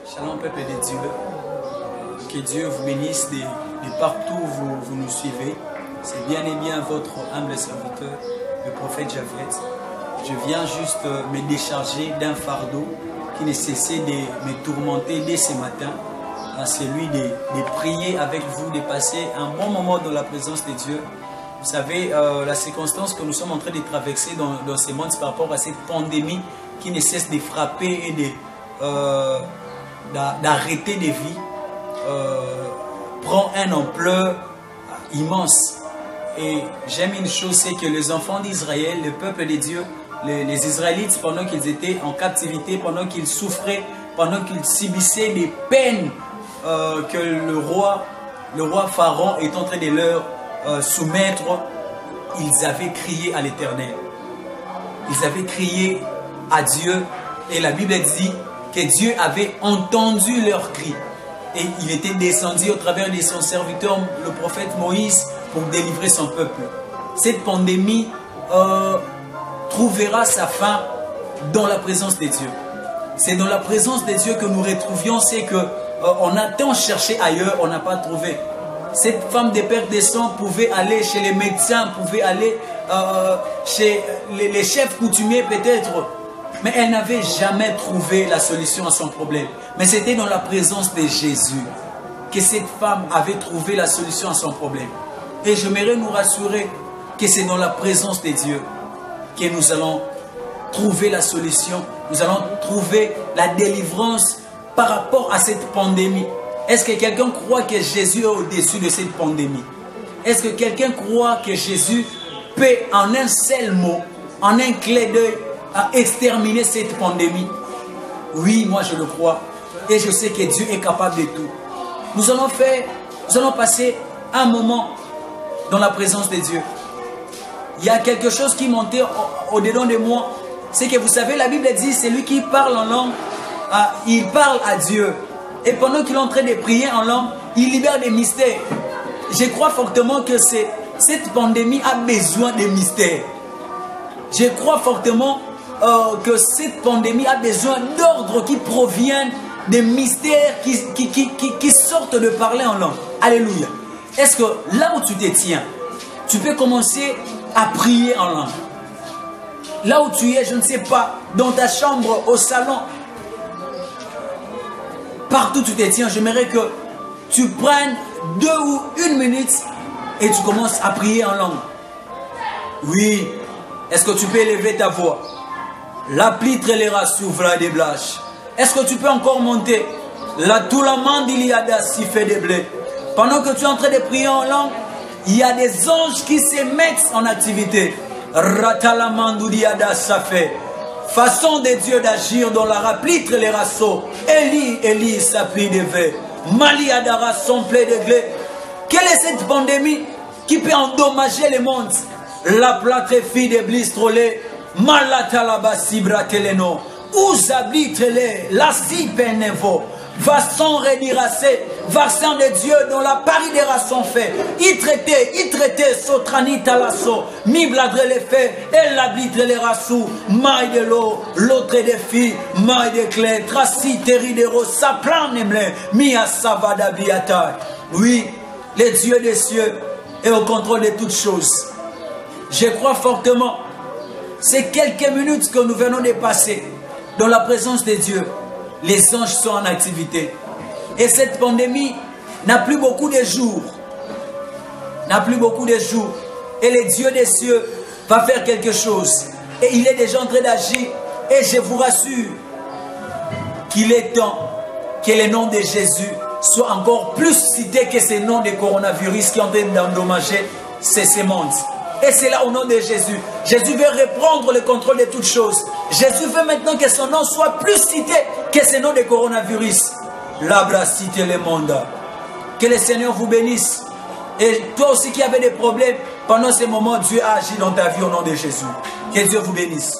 Shalom peuple de Dieu, que Dieu vous bénisse de partout où vous nous suivez. C'est bien et bien votre humble serviteur, le prophète Japhet. Je viens juste me décharger d'un fardeau qui ne cessait de me tourmenter dès ce matin. Celui de prier avec vous, de passer un bon moment dans la présence de Dieu. Vous savez, la circonstance que nous sommes en train de traverser dans ce monde par rapport à cette pandémie qui ne cesse de frapper et d'arrêter des vies, prend une ampleur immense. Et j'aime une chose, c'est que les enfants d'Israël, le peuple de Dieu, les Israélites, pendant qu'ils étaient en captivité, pendant qu'ils souffraient, pendant qu'ils subissaient des peines que le roi Pharaon est en train de leur soumettre, ils avaient crié à l'Éternel. Ils avaient crié à Dieu et la Bible dit que Dieu avait entendu leurs cris et il était descendu au travers de son serviteur, le prophète Moïse, pour délivrer son peuple. Cette pandémie trouvera sa fin dans la présence de Dieu. C'est dans la présence de Dieu que nous retrouvions, c'est que on a tant cherché ailleurs, on n'a pas trouvé. Cette femme de perte de sang pouvait aller chez les médecins, pouvait aller chez les chefs coutumiers peut-être, mais elle n'avait jamais trouvé la solution à son problème. Mais c'était dans la présence de Jésus que cette femme avait trouvé la solution à son problème. Et j'aimerais nous rassurer que c'est dans la présence de Dieu que nous allons trouver la solution, nous allons trouver la délivrance par rapport à cette pandémie. Est-ce que quelqu'un croit que Jésus est au-dessus de cette pandémie? Est-ce que quelqu'un croit que Jésus peut en un seul mot, en un clin d'œil, exterminer cette pandémie? Oui, moi je le crois. Et je sais que Dieu est capable de tout. Nous allons passer un moment dans la présence de Dieu. Il y a quelque chose qui montait au-dedans de moi. C'est que vous savez, la Bible dit, c'est lui qui parle en langue, il parle à Dieu. Et pendant qu'il est en train de prier en langue, il libère des mystères. Je crois fortement que cette pandémie a besoin de mystères. Je crois fortement que cette pandémie a besoin d'ordres qui proviennent des mystères qui sortent de parler en langue. Alléluia. Est-ce que là où tu te tiens, tu peux commencer à prier en langue? Là où tu es, je ne sais pas, dans ta chambre, au salon, partout où tu te tiens, j'aimerais que tu prennes 2 ou 1 minute et tu commences à prier en langue. Oui. Est-ce que tu peux élever ta voix? La plitre les rassouvra des blaches. Est-ce que tu peux encore monter? La toulamande il y a d'assis fait des blés. Pendant que tu es en train de prier en langue, il y a des anges qui se mettent en activité. Ratalamandou diada ça fait. Façon de Dieu d'agir dans la raplitre les rassos. Eli s'appuie des vets. Mali adara son plein de glé. Quelle est cette pandémie qui peut endommager le monde? La plâtre fille de blistrolé. Malatalabasi brateleno. Ouzablitrele. La si penevo. Vasson rediracé, vasson de Dieu dont la pari des rassons fait. Il traitait, sotrani talasso, mi bladre les faits, elle l'ablitre les rassous, maille de l'eau, l'autre des filles, maille de clés, traci teridero, sa plan nemle, mi a savada biata. Oui, le Dieu des cieux est au contrôle de toutes choses. Je crois fortement, c'est quelques minutes que nous venons de passer dans la présence de Dieu. Les anges sont en activité. Et cette pandémie n'a plus beaucoup de jours. N'a plus beaucoup de jours. Et le Dieu des cieux va faire quelque chose. Et il est déjà en train d'agir. Et je vous rassure qu'il est temps que le nom de Jésus soit encore plus cité que ce nom de coronavirus qui est en train d'endommager ce monde. Et c'est là au nom de Jésus. Jésus veut reprendre le contrôle de toutes choses. Jésus veut maintenant que son nom soit plus cité que ce nom de coronavirus. L'abra cité le monde. Que le Seigneur vous bénisse. Et toi aussi qui avais des problèmes, pendant ces moments, Dieu a agi dans ta vie au nom de Jésus. Que Dieu vous bénisse.